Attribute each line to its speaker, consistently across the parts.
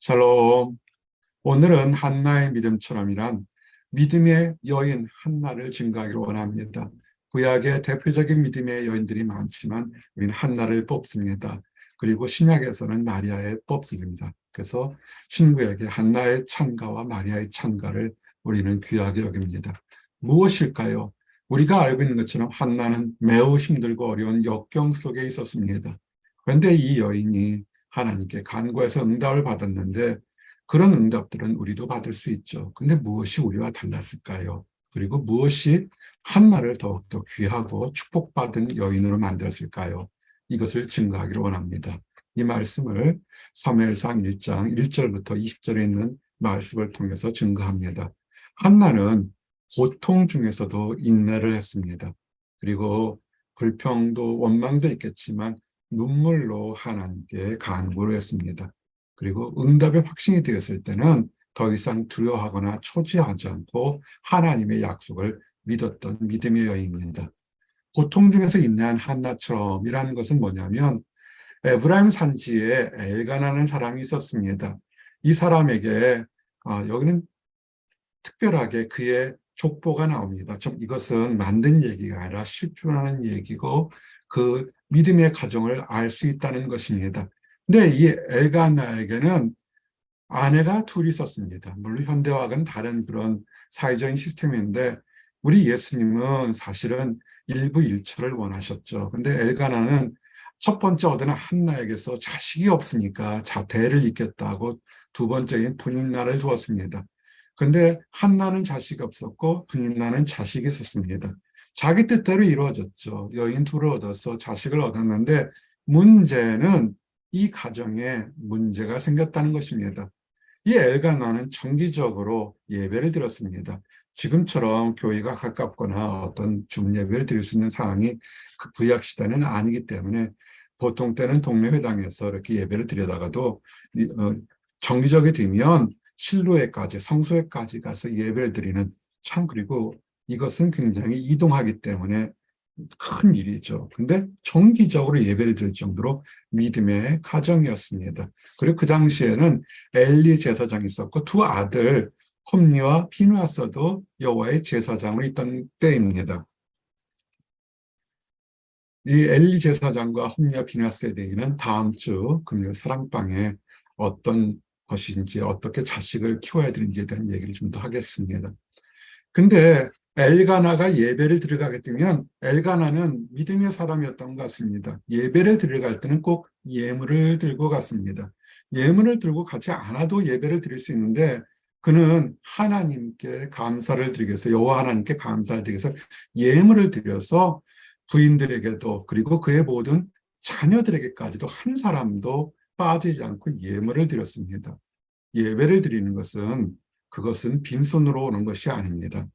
Speaker 1: 샬롬. 오늘은 한나의 믿음처럼이란 믿음의 여인 한나를 증거하기를 원합니다. 구약의 대표적인 믿음의 여인들이 많지만 우리는 한나를 뽑습니다. 그리고 신약에서는 마리아의 뽑습니다. 그래서 신구약의 한나의 찬가와 마리아의 찬가를 우리는 귀하게 여깁니다. 무엇일까요? 우리가 알고 있는 것처럼 한나는 매우 힘들고 어려운 역경 속에 있었습니다. 그런데 이 여인이 하나님께 간구해서 응답을 받았는데 그런 응답들은 우리도 받을 수 있죠. 근데 무엇이 우리와 달랐을까요? 그리고 무엇이 한나를 더욱더 귀하고 축복받은 여인으로 만들었을까요? 이것을 증거하기를 원합니다. 이 말씀을 사무엘상 1장 1절부터 20절에 있는 말씀을 통해서 증거합니다. 한나는 고통 중에서도 인내를 했습니다. 그리고 불평도 원망도 있겠지만 눈물로 하나님께 간구를 했습니다. 그리고 응답의 확신이 되었을 때는 더 이상 두려워하거나 초지하지 않고 하나님의 약속을 믿었던 믿음의 여인입니다. 고통 중에서 인내한 한나처럼이라는 것은 뭐냐면 에브라임 산지에 엘가나는 사람이 있었습니다. 이 사람에게 여기는 특별하게 그의 족보가 나옵니다. 이것은 만든 얘기가 아니라 실존하는 얘기고 그 믿음의 가정을 알 수 있다는 것입니다. 근데 이 엘가나에게는 아내가 둘이 있었습니다. 물론 현대와는 다른 그런 사회적인 시스템인데 우리 예수님은 사실은 일부일처를 원하셨죠. 근데 엘가나는 첫 번째 얻은 한나에게서 자식이 없으니까 대를 잇겠다고 두 번째인 분인나를 두었습니다. 근데 한나는 자식이 없었고 분인나는 자식이 있었습니다. 자기 뜻대로 이루어졌죠. 여인 둘을 얻어서 자식을 얻었는데 문제는 이 가정에 문제가 생겼다는 것입니다. 이 엘가나는 정기적으로 예배를 드렸습니다. 지금처럼 교회가 가깝거나 어떤 줌 예배를 드릴 수 있는 상황이 그 구약 시대는 아니기 때문에 보통 때는 동네 회당에서 이렇게 예배를 드리다가도 정기적이 되면 실로에까지 성소에까지 가서 예배를 드리는 그리고 이것은 굉장히 이동하기 때문에 큰 일이죠. 근데 정기적으로 예배를 드릴 정도로 믿음의 가정이었습니다. 그리고 그 당시에는 엘리 제사장이 있었고 두 아들 홈니와 피누아서도 여호와의 제사장으로 있던 때입니다. 이 엘리 제사장과 홈니와 피누아스에 대해서는 다음 주 금요일 사랑방에 어떤 것인지 어떻게 자식을 키워야 되는지에 대한 얘기를 좀 더 하겠습니다. 근데 엘가나가 예배를 들어가게 되면 엘가나는 믿음의 사람이었던 것 같습니다. 예배를 들어갈 때는 꼭 예물을 들고 갔습니다. 예물을 들고 가지 않아도 예배를 드릴 수 있는데 그는 하나님께 감사를 드리기 위해서 여호와 하나님께 감사를 드리기 위해서 예물을 드려서 부인들에게도 그리고 그의 모든 자녀들에게까지도 한 사람도 빠지지 않고 예물을 드렸습니다. 예배를 드리는 것은 그것은 빈손으로 오는 것이 아닙니다.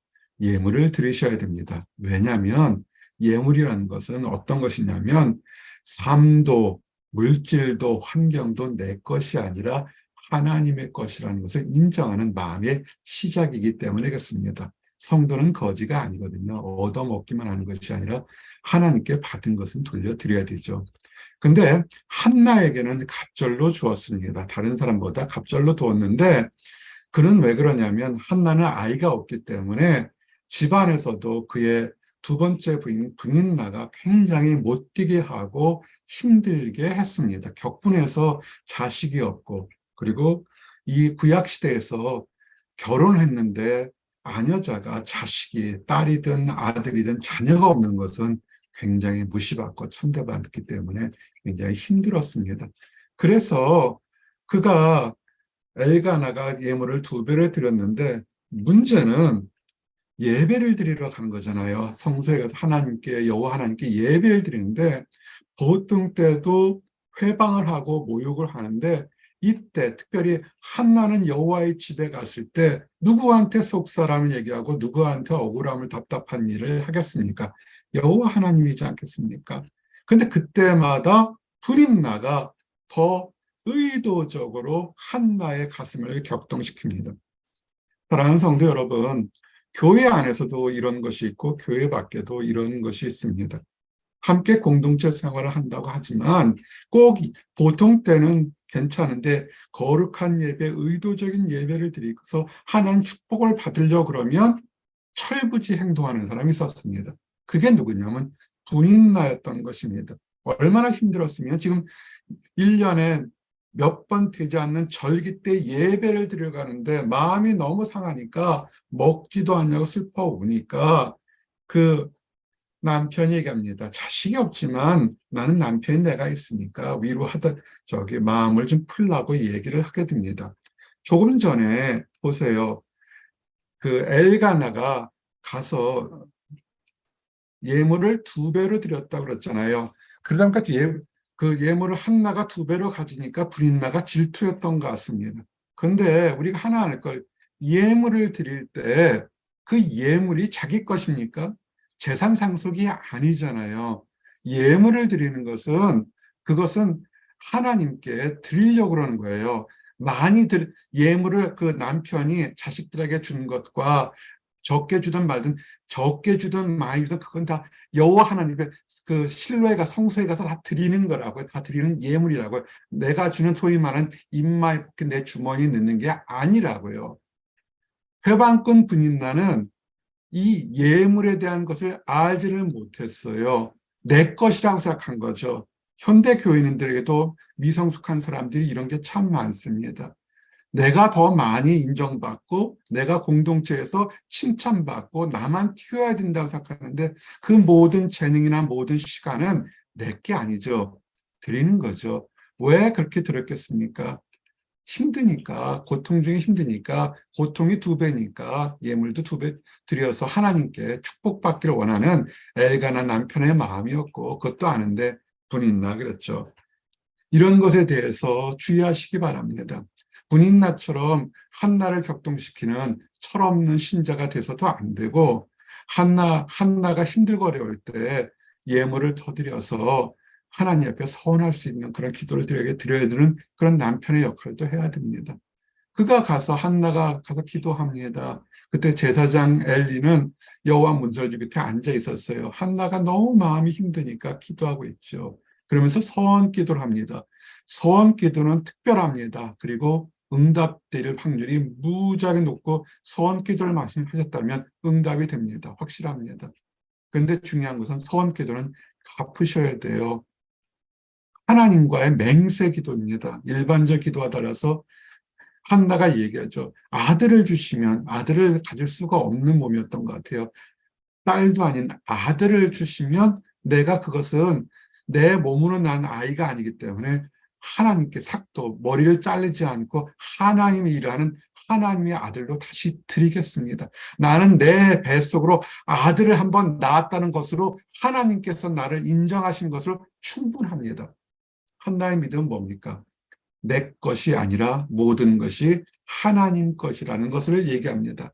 Speaker 1: 예물을 드리셔야 됩니다. 왜냐하면 예물이라는 것은 어떤 것이냐면 삶도 물질도 환경도 내 것이 아니라 하나님의 것이라는 것을 인정하는 마음의 시작이기 때문에 그렇습니다. 성도는 거지가 아니거든요. 얻어먹기만 하는 것이 아니라 하나님께 받은 것은 돌려드려야 되죠. 근데 한나에게는 갑절로 주었습니다. 다른 사람보다 갑절로 두었는데 그는 왜 그러냐면 한나는 아이가 없기 때문에 집안에서도 그의 두 번째 부인 분인나가 굉장히 못되게 하고 힘들게 했습니다. 격분해서 자식이 없고 그리고 이 구약 시대에서 결혼했는데 아녀자가 자식이 딸이든 아들이든 자녀가 없는 것은 굉장히 무시받고 천대받기 때문에 굉장히 힘들었습니다. 그래서 그가 엘가나가 예물을 2배를 드렸는데 문제는 예배를 드리러 간 거잖아요. 성소에 가서 하나님께 여호와 하나님께 예배를 드리는데 보통 때도 회방을 하고 모욕을 하는데 이때 특별히 한나는 여호와의 집에 갔을 때 누구한테 속사람을 얘기하고 누구한테 억울함을 답답한 일을 하겠습니까? 여호와 하나님이지 않겠습니까? 근데 그때마다 불임나가 더 의도적으로 한나의 가슴을 격동시킵니다. 사랑하는 성도 여러분, 교회 안에서도 이런 것이 있고 교회 밖에도 이런 것이 있습니다. 함께 공동체 생활을 한다고 하지만 꼭 보통 때는 괜찮은데 거룩한 예배, 의도적인 예배를 드리고서 하나님 축복을 받으려고 그러면 철부지 행동하는 사람이 있었습니다. 그게 누구냐면 분인나였던 것입니다. 얼마나 힘들었으면 지금 1년에 몇 번 되지 않는 절기 때 예배를 드려 가는데 마음이 너무 상하니까 먹지도 않냐고 슬퍼 우니까 그 남편이 얘기합니다. 자식이 없지만 나는 남편이 내가 있으니까 위로하다 저기 마음을 좀 풀라고 얘기를 하게 됩니다. 조금 전에 보세요. 그 엘가나가 가서 예물을 2배로 드렸다고 그랬잖아요. 그러니까 그 예물을 한나가 2배로 가지니까 불인나가 질투였던 것 같습니다. 그런데 우리가 하나 알 걸, 예물을 드릴 때 그 예물이 자기 것입니까? 재산 상속이 아니잖아요. 예물을 드리는 것은 그것은 하나님께 드리려고 그러는 거예요. 예물을 그 남편이 자식들에게 준 것과 적게 주든 말든 적게 주든 많이 주든 그건 다 여호와 하나님의 그 실로에 성소에 가서 다 드리는 거라고요. 다 드리는 예물이라고요. 내가 주는 소위 말하는 입마에 포켓 내 주머니에 넣는 게 아니라고요. 회방꾼 분인나는 이 예물에 대한 것을 알지를 못했어요. 내 것이라고 생각한 거죠. 현대 교인들에게도 미성숙한 사람들이 이런 게 참 많습니다. 내가 더 많이 인정받고 내가 공동체에서 칭찬받고 나만 튀어야 된다고 생각하는데 그 모든 재능이나 모든 시간은 내 게 아니죠. 드리는 거죠. 왜 그렇게 들었겠습니까? 힘드니까, 고통 중에 힘드니까, 고통이 2배니까 예물도 2배 드려서 하나님께 축복받기를 원하는 엘가나 남편의 마음이었고 그것도 아는데 분있나 그랬죠. 이런 것에 대해서 주의하시기 바랍니다. 분인나처럼 한나를 격동시키는 철없는 신자가 돼서도 안 되고 한나가 힘들고 어려울 때 예물을 터드려서 하나님 앞에 서원할 수 있는 그런 기도를 드려야 되는 그런 남편의 역할도 해야 됩니다. 한나가 가서 기도합니다. 그때 제사장 엘리는 여호와 문설주 곁에 앉아 있었어요. 한나가 너무 마음이 힘드니까 기도하고 있죠. 그러면서 서원 기도를 합니다. 서원 기도는 특별합니다. 그리고 응답될 확률이 무지하게 높고 서원 기도를 하셨다면 응답이 됩니다. 확실합니다. 그런데 중요한 것은 서원 기도는 갚으셔야 돼요. 하나님과의 맹세 기도입니다. 일반적 기도와 달라서 한나가 얘기하죠. 아들을 주시면 아들을 가질 수가 없는 몸이었던 것 같아요. 딸도 아닌 아들을 주시면 내가 그것은 내 몸으로 난 아이가 아니기 때문에 하나님께 머리를 자르지 않고 하나님이 일하는 하나님의 아들로 다시 드리겠습니다. 나는 내 뱃속으로 아들을 한번 낳았다는 것으로 하나님께서 나를 인정하신 것으로 충분합니다. 한나의 믿음은 뭡니까? 내 것이 아니라 모든 것이 하나님 것이라는 것을 얘기합니다.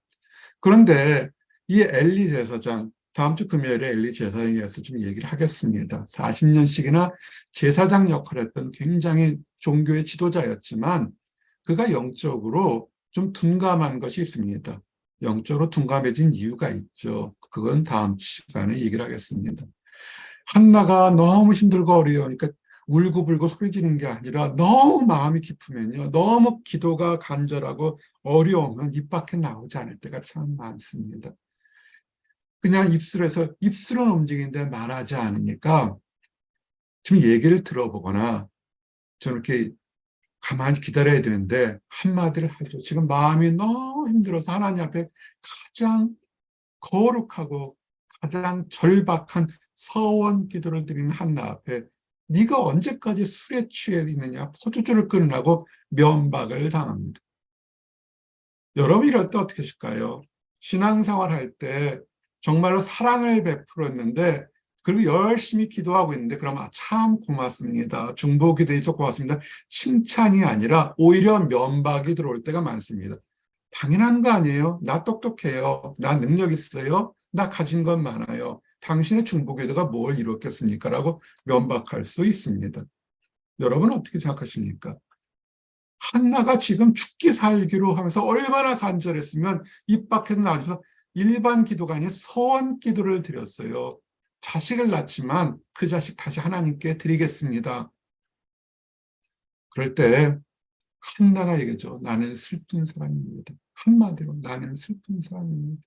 Speaker 1: 그런데 이 엘리 제사장, 다음 주 금요일에 엘리 제사장에 대해서 좀 얘기를 하겠습니다. 40년씩이나 제사장 역할을 했던 굉장히 종교의 지도자였지만 그가 영적으로 좀 둔감한 것이 있습니다. 영적으로 둔감해진 이유가 있죠. 그건 다음 시간에 얘기를 하겠습니다. 한나가 너무 힘들고 어려우니까 울고불고 소리 지는 게 아니라 너무 마음이 깊으면요. 너무 기도가 간절하고 어려우면 입 밖에 나오지 않을 때가 참 많습니다. 그냥 입술은 움직이는데 말하지 않으니까 좀 얘기를 들어보거나 저렇게 가만히 기다려야 되는데 한마디를 하죠. 지금 마음이 너무 힘들어서 하나님 앞에 가장 거룩하고 가장 절박한 서원 기도를 드리는 한나 앞에 네가 언제까지 술에 취해 있느냐 포도주를 끊으라고 면박을 당합니다. 여러분 이럴 때 어떻게 하실까요? 신앙생활 할 때 정말로 사랑을 베풀었는데 그리고 열심히 기도하고 있는데 그럼 참 고맙습니다. 중보기도해 줘 고맙습니다. 칭찬이 아니라 오히려 면박이 들어올 때가 많습니다. 당연한 거 아니에요? 나 똑똑해요. 나 능력 있어요. 나 가진 건 많아요. 당신의 중보기도가 뭘 이뤘겠습니까? 라고 면박할 수 있습니다. 여러분은 어떻게 생각하십니까? 한나가 지금 죽기 살기로 하면서 얼마나 간절했으면 입 밖에서 나와서 일반 기도가 아닌 서원 기도를 드렸어요. 자식을 낳지만 그 자식 다시 하나님께 드리겠습니다. 그럴 때 한나가 얘기죠. 나는 슬픈 사람입니다. 한마디로 나는 슬픈 사람입니다.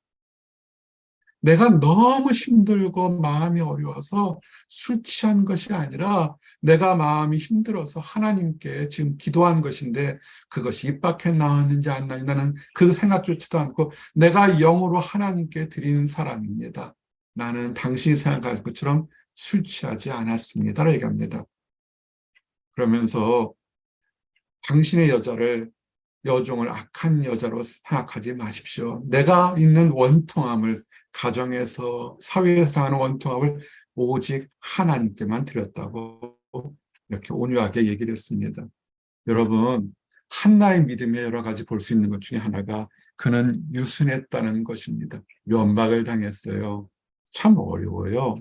Speaker 1: 내가 너무 힘들고 마음이 어려워서 술 취한 것이 아니라 내가 마음이 힘들어서 하나님께 지금 기도한 것인데 그것이 입 밖에 나왔는지 안 나왔는지 나는 그 생각조차도 않고 내가 영으로 하나님께 드리는 사람입니다. 나는 당신이 생각할 것처럼 술 취하지 않았습니다. 라고 얘기합니다. 그러면서 당신의 여종을 악한 여자로 생각하지 마십시오. 내가 있는 원통함을 가정에서 사회에서 당하는 원통함을 오직 하나님께만 드렸다고 이렇게 온유하게 얘기를 했습니다. 여러분, 한나의 믿음에 여러 가지 볼 수 있는 것 중에 하나가 그는 유순했다는 것입니다. 면박을 당했어요. 참 어려워요.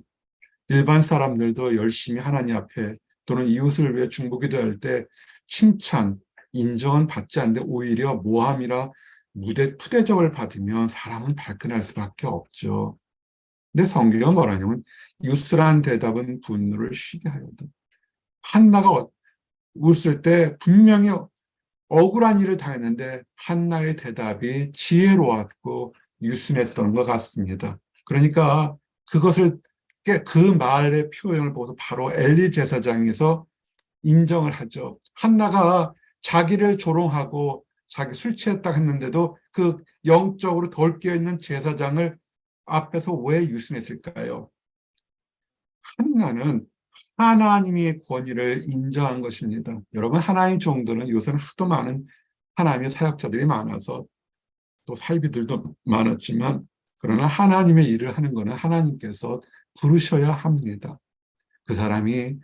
Speaker 1: 일반 사람들도 열심히 하나님 앞에 또는 이웃을 위해 중보기도할 때 칭찬, 인정은 받지 않는데 오히려 모함이라 푸대접을 받으면 사람은 발끈할 수밖에 없죠. 근데 성경은 뭐라냐면 유스란 대답은 분노를 쉬게 하여도 한나가 웃을 때 분명히 억울한 일을 당했는데 한나의 대답이 지혜로웠고 유순했던 것 같습니다. 그러니까 그것을 그 말의 표현을 보고서 바로 엘리 제사장에서 인정을 하죠. 한나가 자기를 조롱하고 자기 술 취했다 했는데도 그 영적으로 덜 깨어있는 제사장을 앞에서 왜 유순했을까요? 한나는 하나님의 권위를 인정한 것입니다. 여러분, 하나님 정도는 요새는 하도 많은 하나님의 사역자들이 많아서 또 사이비들도 많았지만 그러나 하나님의 일을 하는 것은 하나님께서 부르셔야 합니다. 그 사람이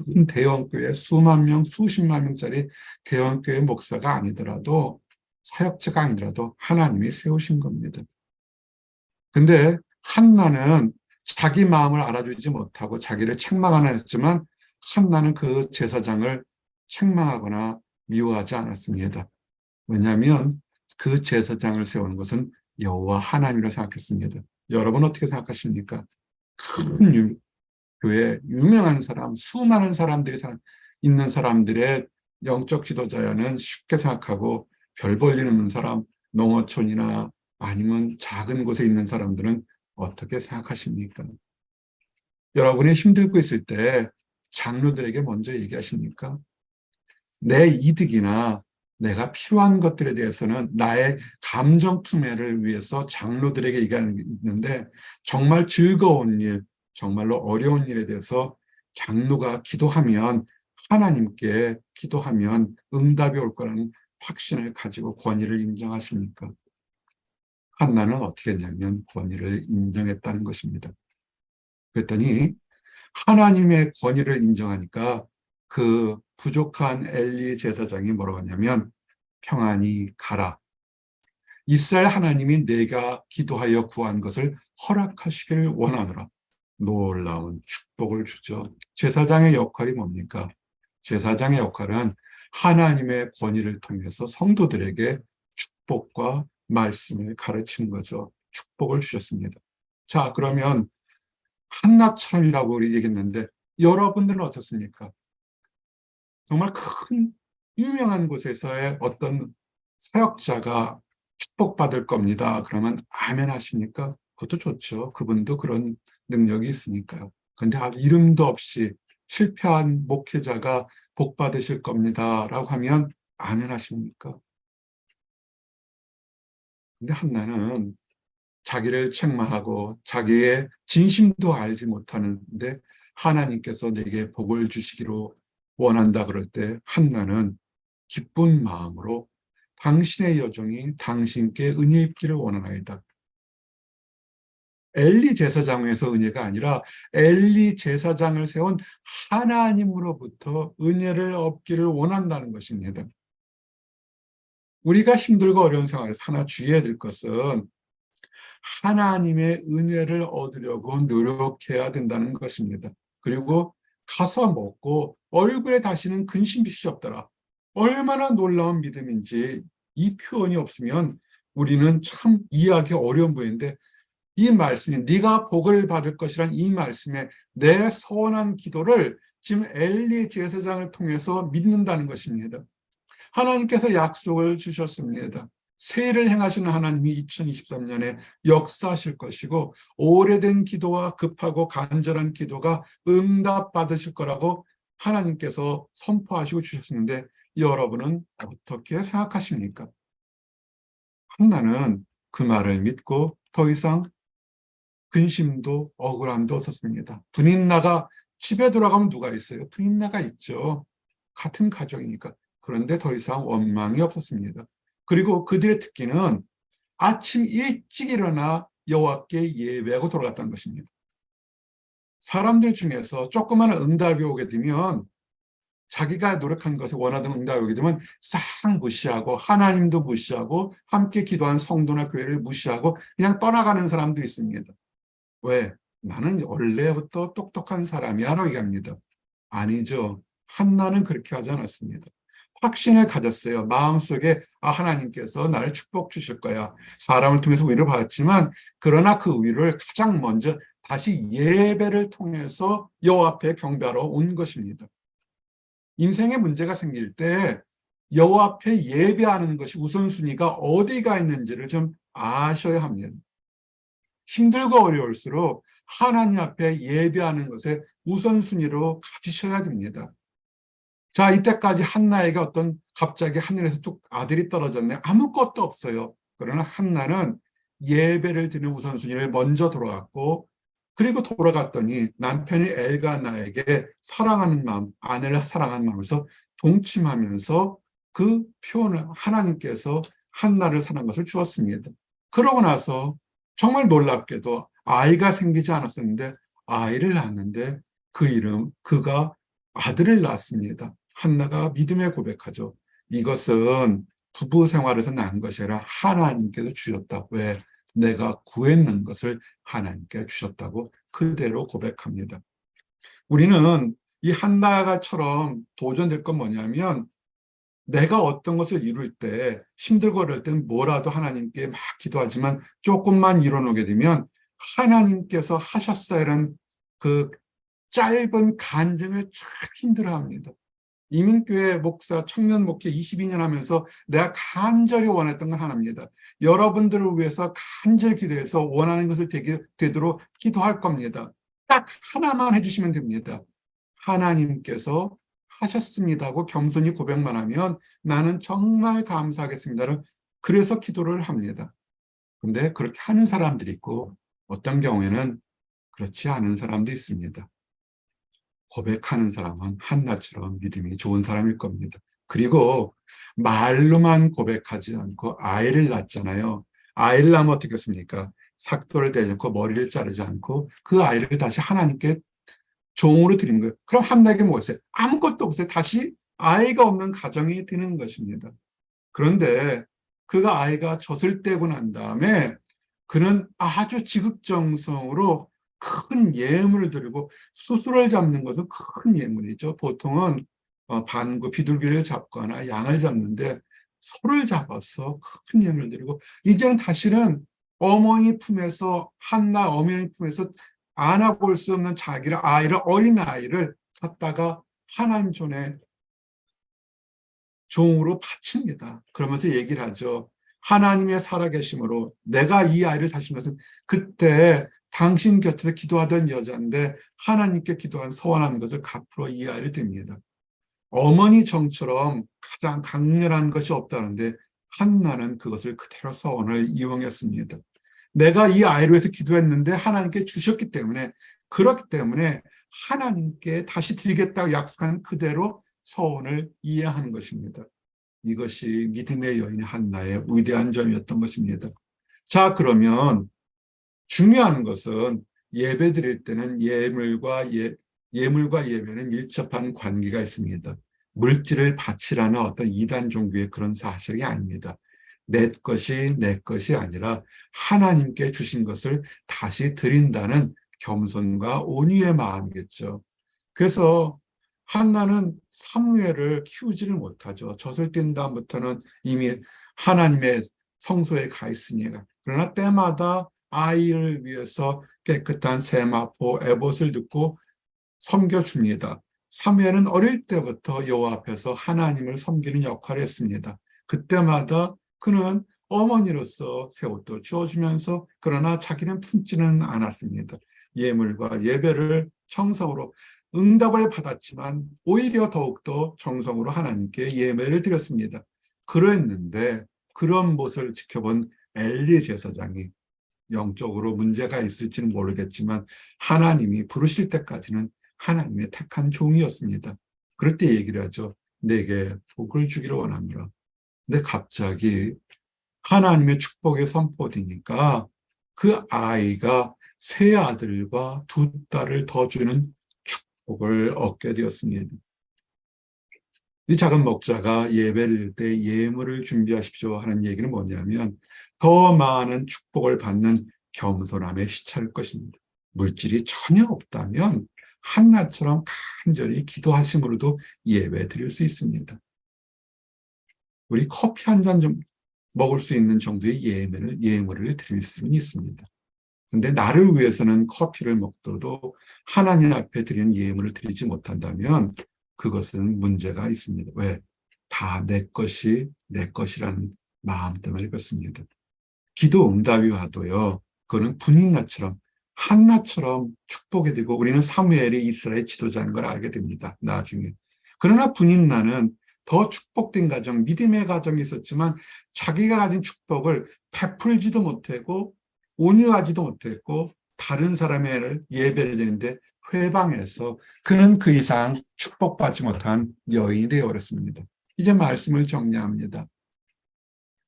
Speaker 1: 큰 대형교회 수만 명, 수십만 명짜리 대형교회 목사가 아니더라도 사역자가 아니더라도 하나님이 세우신 겁니다. 근데 한나는 자기 마음을 알아주지 못하고 자기를 책망하나 했지만 한나는 그 제사장을 책망하거나 미워하지 않았습니다. 왜냐하면 그 제사장을 세우는 것은 여호와 하나님이라고 생각했습니다. 여러분 어떻게 생각하십니까? 큰 교회 유명한 사람, 수많은 사람들이 있는 사람들의 영적 지도자야는 쉽게 생각하고 별 볼일 없는 사람, 농어촌이나 아니면 작은 곳에 있는 사람들은 어떻게 생각하십니까? 여러분이 힘들고 있을 때 장로들에게 먼저 얘기하십니까? 내 이득이나 내가 필요한 것들에 대해서는 나의 감정 투매를 위해서 장로들에게 얘기하는 게 있는데 정말 즐거운 일, 정말로 어려운 일에 대해서 장로가 기도하면 하나님께 기도하면 응답이 올 거라는 확신을 가지고 권위를 인정하십니까? 한나는 어떻게 했냐면 권위를 인정했다는 것입니다. 그랬더니 하나님의 권위를 인정하니까 그 부족한 엘리 제사장이 뭐라고 하냐면 평안히 가라. 이스라엘 하나님이 내가 기도하여 구한 것을 허락하시기를 원하노라. 놀라운 축복을 주죠. 제사장의 역할이 뭡니까? 제사장의 역할은 하나님의 권위를 통해서 성도들에게 축복과 말씀을 가르치는 거죠. 축복을 주셨습니다. 자, 그러면 한나처럼이라고 우리 얘기했는데 여러분들은 어떻습니까? 정말 큰 유명한 곳에서의 어떤 사역자가 축복받을 겁니다. 그러면 아멘 하십니까? 그것도 좋죠. 그분도 그런 능력이 있으니까요. 근데 이름도 없이 실패한 목회자가 복 받으실 겁니다. 라고 하면 아멘 하십니까? 근데 한나는 자기를 책망하고 자기의 진심도 알지 못하는데 하나님께서 내게 복을 주시기로 원한다 그럴 때 한나는 기쁜 마음으로 당신의 여종이 당신께 은혜 입기를 원하나이다. 엘리 제사장에서 은혜가 아니라 엘리 제사장을 세운 하나님으로부터 은혜를 얻기를 원한다는 것입니다. 우리가 힘들고 어려운 생활에서 하나 주의해야 될 것은 하나님의 은혜를 얻으려고 노력해야 된다는 것입니다. 그리고 가서 먹고 얼굴에 다시는 근심빛이 없더라. 얼마나 놀라운 믿음인지 이 표현이 없으면 우리는 참 이해하기 어려운 부분인데 이 말씀이 네가 복을 받을 것이란 이 말씀에 내 서원한 기도를 지금 엘리 제사장을 통해서 믿는다는 것입니다. 하나님께서 약속을 주셨습니다. 새해를 행하시는 하나님이 2023년에 역사하실 것이고 오래된 기도와 급하고 간절한 기도가 응답받으실 거라고 하나님께서 선포하시고 주셨는데 여러분은 어떻게 생각하십니까? 한나는 그 말을 믿고 더 이상 근심도 억울함도 없었습니다. 분인나가 집에 돌아가면 누가 있어요? 분인나가 있죠. 같은 가족이니까. 그런데 더 이상 원망이 없었습니다. 그리고 그들의 특기는 아침 일찍 일어나 여호와께 예배하고 돌아갔다는 것입니다. 사람들 중에서 조그마한 응답이 오게 되면 자기가 노력한 것을 원하던 응답이 오게 되면 싹 무시하고 하나님도 무시하고 함께 기도한 성도나 교회를 무시하고 그냥 떠나가는 사람들이 있습니다. 왜? 나는 원래부터 똑똑한 사람이야라고 얘기합니다. 아니죠. 한나는 그렇게 하지 않았습니다. 확신을 가졌어요. 마음속에 하나님께서 나를 축복 주실 거야. 사람을 통해서 위로를 받았지만 그러나 그 위로를 가장 먼저 다시 예배를 통해서 여호와 앞에 경배하러 온 것입니다. 인생에 문제가 생길 때 여호와 앞에 예배하는 것이 우선순위가 어디가 있는지를 좀 아셔야 합니다. 힘들고 어려울수록 하나님 앞에 예배하는 것에 우선순위로 가지셔야 됩니다. 자, 이때까지 한나에게 갑자기 하늘에서 뚝 아들이 떨어졌네. 아무것도 없어요. 그러나 한나는 예배를 드리는 우선순위를 먼저 돌아갔고, 그리고 돌아갔더니 남편이 엘가나에게 사랑하는 마음, 아내를 사랑하는 마음에서 동침하면서 그 표현을 하나님께서 한나를 사랑한 것을 주었습니다. 그러고 나서 정말 놀랍게도 아이가 생기지 않았었는데 아이를 낳았는데 그가 아들을 낳았습니다. 한나가 믿음의 고백하죠. 이것은 부부 생활에서 난 것이 아니라 하나님께서 주셨다. 왜? 내가 구했는 것을 하나님께 주셨다고 그대로 고백합니다. 우리는 이 한나가처럼 도전될 건 뭐냐면 내가 어떤 것을 이룰 때 힘들고 어려울 때는 뭐라도 하나님께 막 기도하지만 조금만 이뤄놓게 되면 하나님께서 하셨어요라는 그 짧은 간증을 참 힘들어합니다. 이민교회 목사 청년 목회 22년 하면서 내가 간절히 원했던 건 하나입니다. 여러분들을 위해서 간절히 기도해서 원하는 것을 되도록 기도할 겁니다. 딱 하나만 해주시면 됩니다. 하나님께서 하셨습니다고 겸손히 고백만 하면 나는 정말 감사하겠습니다를 그래서 기도를 합니다. 근데 그렇게 하는 사람들이 있고 어떤 경우에는 그렇지 않은 사람도 있습니다. 고백하는 사람은 한나처럼 믿음이 좋은 사람일 겁니다. 그리고 말로만 고백하지 않고 아이를 낳잖아요. 아이를 낳으면 어떻게 했습니까? 삭도를 대지 않고 머리를 자르지 않고 그 아이를 다시 하나님께 종으로 드린 거예요. 그럼 한나에게 뭐 있어요? 아무것도 없어요. 다시 아이가 없는 가정이 되는 것입니다. 그런데 그가 아이가 젖을 떼고 난 다음에 그는 아주 지극정성으로 큰 예물을 드리고 수수를 잡는 것은 큰 예물이죠. 보통은 반구 비둘기를 잡거나 양을 잡는데 소를 잡아서 큰 예물을 드리고 이제는 다시는 한나 어머니 품에서 안아볼 수 없는 자기를 어린 아이를 갖다가 하나님 손에 종으로 바칩니다. 그러면서 얘기를 하죠. 하나님의 살아계심으로 내가 이 아이를 다신 것은 그때 당신 곁에서 기도하던 여자인데 하나님께 기도한 서원하는 것을 갚으러 이 아이를 드립니다. 어머니 정처럼 가장 강렬한 것이 없다는데 한나는 그것을 그대로 서원을 이용했습니다. 내가 이 아이로 해서 기도했는데 하나님께 주셨기 때문에 그렇기 때문에 하나님께 다시 드리겠다고 약속한 그대로 서원을 이해하는 것입니다. 이것이 믿음의 여인 한나의 위대한 점이었던 것입니다. 자, 그러면 중요한 것은 예배 드릴 때는 예물과 예배는 밀접한 관계가 있습니다. 물질을 바치라는 어떤 이단 종교의 그런 사실이 아닙니다. 내 것이 아니라 하나님께 주신 것을 다시 드린다는 겸손과 온유의 마음이겠죠. 그래서 한나는 사무엘을 키우지를 못하죠. 젖을 뗀 다음부터는 이미 하나님의 성소에 가 있으니까. 그러나 때마다 아이를 위해서 깨끗한 세마포 에봇을 듣고 섬겨줍니다. 사무엘은 어릴 때부터 여호와 앞에서 하나님을 섬기는 역할을 했습니다. 그때마다 그는 어머니로서 새 옷도 주어주면서 그러나 자기는 품지는 않았습니다. 예물과 예배를 정성으로 응답을 받았지만 오히려 더욱더 정성으로 하나님께 예배를 드렸습니다. 그랬는데 그런 모습을 지켜본 엘리 제사장이 영적으로 문제가 있을지는 모르겠지만 하나님이 부르실 때까지는 하나님의 택한 종이었습니다. 그럴 때 얘기를 하죠. 내게 복을 주기를 원합니다. 근데 갑자기 하나님의 축복이 선포되니까 그 아이가 세 아들과 두 딸을 더 주는 축복을 얻게 되었습니다. 이 작은 목자가 예배를 드릴 때 예물을 준비하십시오 하는 얘기는 뭐냐면 더 많은 축복을 받는 겸손함에 시찰 것입니다. 물질이 전혀 없다면 한나처럼 간절히 기도하심으로도 예배 드릴 수 있습니다. 우리 커피 한 잔 좀 먹을 수 있는 정도의 예물을 드릴 수는 있습니다. 근데 나를 위해서는 커피를 먹더라도 하나님 앞에 드리는 예물을 드리지 못한다면 그것은 문제가 있습니다. 왜? 다 내 것이 내 것이라는 마음 때문에 그렇습니다. 기도 응답이 와도요. 그거는 분인나처럼 한나처럼 축복이 되고 우리는 사무엘이 이스라엘 지도자인 걸 알게 됩니다. 나중에. 그러나 분인나는 더 축복된 가정, 믿음의 가정이 있었지만 자기가 가진 축복을 베풀지도 못하고 온유하지도 못했고 다른 사람의 예배를 드리는데 회방해서 그는 그 이상 축복받지 못한 여인이 되어버렸습니다. 이제 말씀을 정리합니다.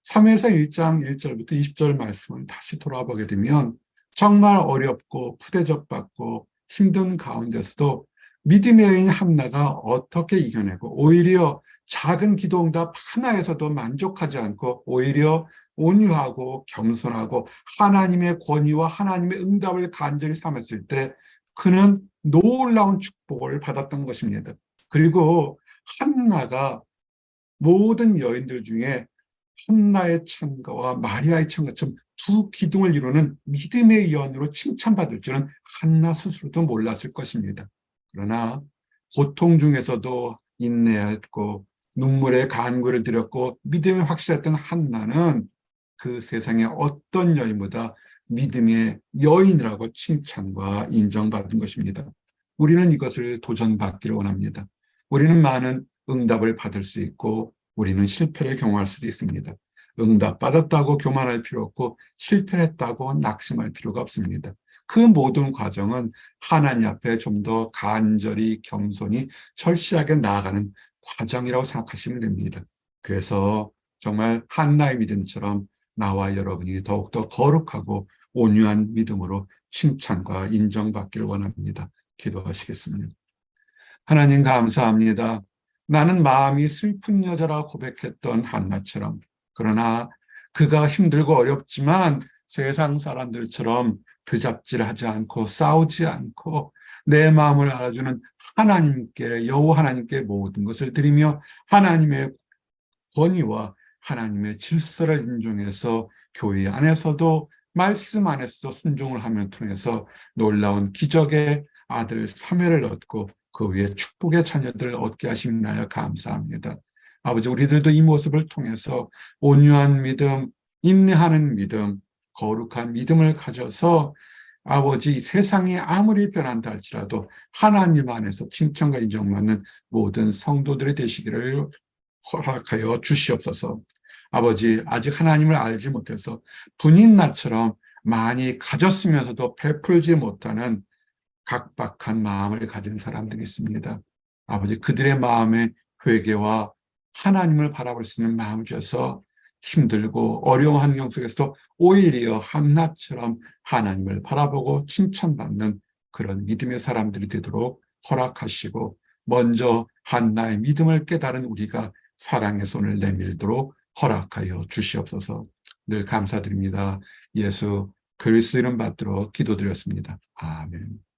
Speaker 1: 사무엘상 1장 1절부터 20절 말씀을 다시 돌아보게 되면 정말 어렵고 푸대접받고 힘든 가운데서도 믿음의 여인 한나가 어떻게 이겨내고 오히려 작은 기도응답 하나에서도 만족하지 않고 오히려 온유하고 겸손하고 하나님의 권위와 하나님의 응답을 간절히 삼았을 때 그는 놀라운 축복을 받았던 것입니다. 그리고 한나가 모든 여인들 중에 한나의 찬가와 마리아의 찬가처럼 두 기둥을 이루는 믿음의 여인으로 칭찬받을 줄은 한나 스스로도 몰랐을 것입니다. 그러나 고통 중에서도 인내했고 눈물의 간구를 드렸고 믿음이 확실했던 한나는 그 세상의 어떤 여인보다 믿음의 여인이라고 칭찬과 인정받은 것입니다. 우리는 이것을 도전받기를 원합니다. 우리는 많은 응답을 받을 수 있고 우리는 실패를 경험할 수도 있습니다. 응답받았다고 교만할 필요 없고 실패했다고 낙심할 필요가 없습니다. 그 모든 과정은 하나님 앞에 좀 더 간절히 겸손히 절실하게 나아가는 과정이라고 생각하시면 됩니다. 그래서 정말 한나의 믿음처럼 나와 여러분이 더욱더 거룩하고 온유한 믿음으로 칭찬과 인정받기를 원합니다. 기도하시겠습니다. 하나님 감사합니다. 나는 마음이 슬픈 여자라 고백했던 한나처럼 그러나 그가 힘들고 어렵지만 세상 사람들처럼 드잡질하지 않고 싸우지 않고 내 마음을 알아주는 하나님께 여호와 하나님께 모든 것을 드리며 하나님의 권위와 하나님의 질서를 인정해서 교회 안에서도 말씀 안에서 순종을 하며 통해서 놀라운 기적의 아들 사무엘을 얻고 그 위에 축복의 자녀들을 얻게 하시나요 감사합니다. 아버지 우리들도 이 모습을 통해서 온유한 믿음, 인내하는 믿음, 거룩한 믿음을 가져서 아버지 세상이 아무리 변한다 할지라도 하나님 안에서 칭찬과 인정받는 모든 성도들이 되시기를 허락하여 주시옵소서. 아버지 아직 하나님을 알지 못해서 분인나처럼 많이 가졌으면서도 베풀지 못하는 각박한 마음을 가진 사람들이 있습니다. 아버지 그들의 마음에 회개와 하나님을 바라볼 수 있는 마음을 주셔서 힘들고 어려운 환경 속에서도 오히려 한나처럼 하나님을 바라보고 칭찬받는 그런 믿음의 사람들이 되도록 허락하시고 먼저 한나의 믿음을 깨달은 우리가 사랑의 손을 내밀도록 허락하여 주시옵소서. 늘 감사드립니다. 예수 그리스도 이름 받들어 기도드렸습니다. 아멘.